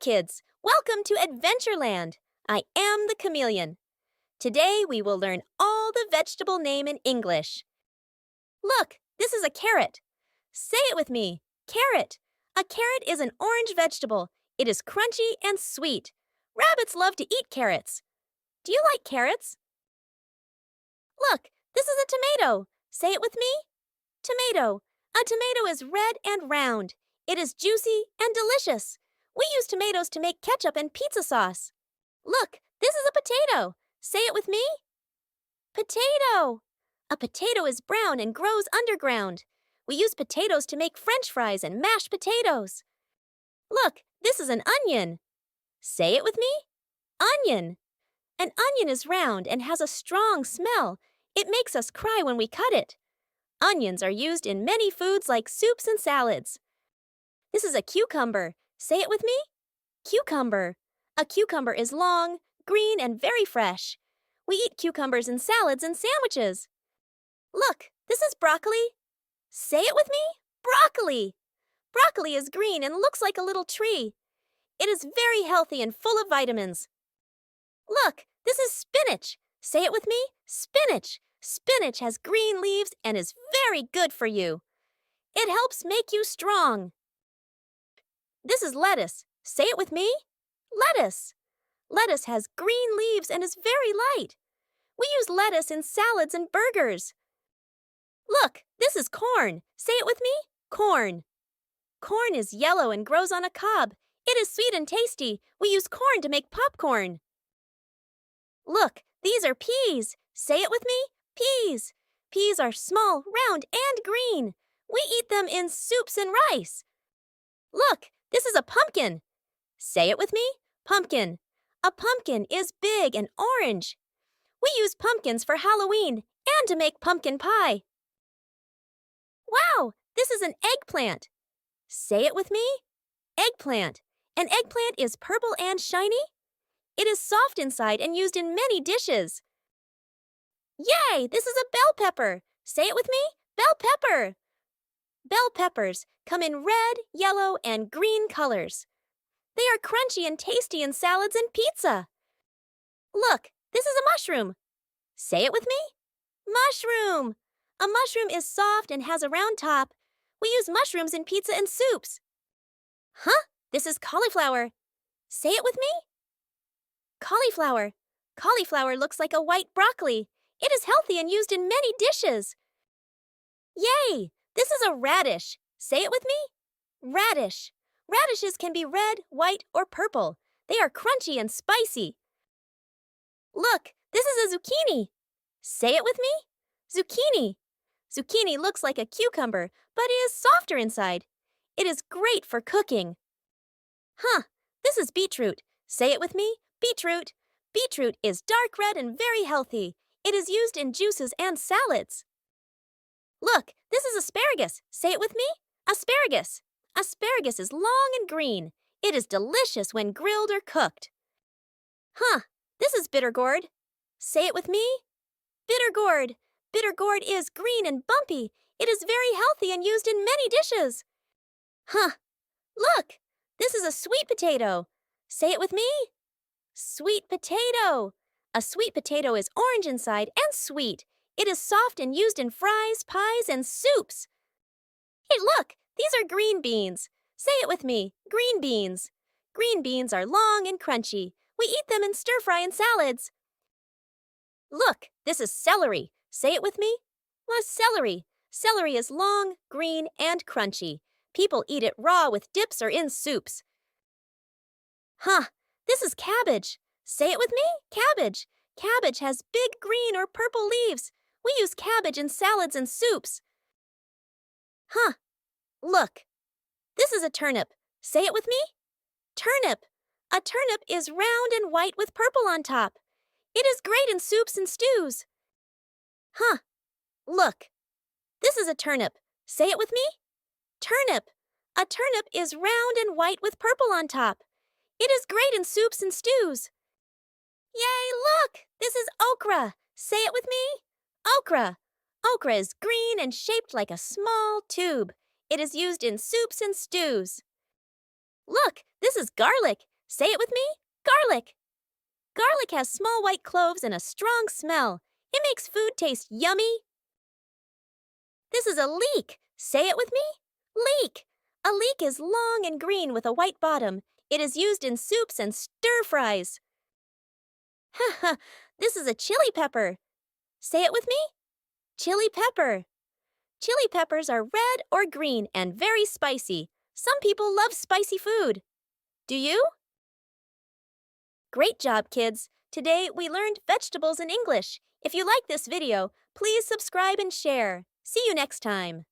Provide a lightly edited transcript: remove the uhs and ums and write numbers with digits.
kids! Welcome to Adventureland! I am the chameleon. Today we will learn all the vegetable name in English. Look, this is a carrot. Say it with me. Carrot. A carrot is an orange vegetable. It is crunchy and sweet. Rabbits love to eat carrots. Do you like carrots? Look, this is a tomato. Say it with me. Tomato. A tomato is red and round. It is juicy and delicious. We use tomatoes to make ketchup and pizza sauce. Look, this is a potato. Say it with me. Potato. A potato is brown and grows underground. We use potatoes to make French fries and mashed potatoes. Look, this is an onion. Say it with me. Onion. An onion is round and has a strong smell. It makes us cry when we cut it. Onions are used in many foods like soups and salads. This is a cucumber. Say it with me. Cucumber. A cucumber is long, green, and very fresh. We eat cucumbers in salads and sandwiches. Look, this is broccoli. Say it with me. Broccoli. Broccoli is green and looks like a little tree. It is very healthy and full of vitamins. Look, this is spinach. Say it with me. Spinach. Spinach has green leaves and is very good for you. It helps make you strong. This is lettuce. Say it with me. Lettuce. Lettuce has green leaves and is very light. We use lettuce in salads and burgers. Look, this is corn. Say it with me. Corn. Corn is yellow and grows on a cob. It is sweet and tasty. We use corn to make popcorn. Look, these are peas. Say it with me. Peas. Peas are small, round, and green. We eat them in soups and rice. Look, this is a pumpkin. Say it with me. Pumpkin. A pumpkin is big and orange. We use pumpkins for Halloween and to make pumpkin pie. Wow, this is an eggplant. Say it with me. Eggplant. An eggplant is purple and shiny. It is soft inside and used in many dishes. Yay, this is a bell pepper. Say it with me. Bell pepper. Bell peppers come in red, yellow, and green colors. They are crunchy and tasty in salads and pizza. Look, this is a mushroom. Say it with me. Mushroom. A mushroom is soft and has a round top. We use mushrooms in pizza and soups. Huh? This is cauliflower. Say it with me. Cauliflower. Cauliflower looks like a white broccoli. It is healthy and used in many dishes. Yay! This is a radish. Say it with me. Radish. Radishes can be red, white, or purple. They are crunchy and spicy. Look, this is a zucchini. Say it with me. Zucchini. Zucchini looks like a cucumber, but is softer inside. It is great for cooking. Huh, this is beetroot. Say it with me. Beetroot. Beetroot is dark red and very healthy. It is used in juices and salads. Look, this is asparagus. Say it with me. Asparagus. Asparagus is long and green. It is delicious when grilled or cooked. Huh, this is bitter gourd. Say it with me. Bitter gourd. Bitter gourd is green and bumpy. It is very healthy and used in many dishes. Huh, look, this is a sweet potato. Say it with me. Sweet potato. A sweet potato is orange inside and sweet. It is soft and used in fries, pies, and soups. Hey, look, these are green beans. Say it with me. Green beans. Green beans are long and crunchy. We eat them in stir-fry and salads. Look, this is celery. Say it with me. Celery. Celery is long, green, and crunchy. People eat it raw with dips or in soups. Huh, this is cabbage. Say it with me. Cabbage. Cabbage has big green or purple leaves. We use cabbage in salads and soups. Huh, look. This is a turnip. Say it with me. Turnip. A turnip is round and white with purple on top. It is great in soups and stews. Huh, look. This is a turnip. Say it with me. Turnip. A turnip is round and white with purple on top. It is great in soups and stews. Yay, look! This is okra. Say it with me. Okra. Okra is green and shaped like a small tube. It is used in soups and stews. Look, this is garlic. Say it with me. Garlic. Garlic has small white cloves and a strong smell. It makes food taste yummy. This is a leek. Say it with me. Leek. A leek is long and green with a white bottom. It is used in soups and stir-fries. Haha, this is a chili pepper. Say it with me. Chili pepper. Chili peppers are red or green and very spicy. Some people love spicy food. Do you? Great job, kids! Today we learned vegetables in English. If you like this video, please subscribe and share. See you next time.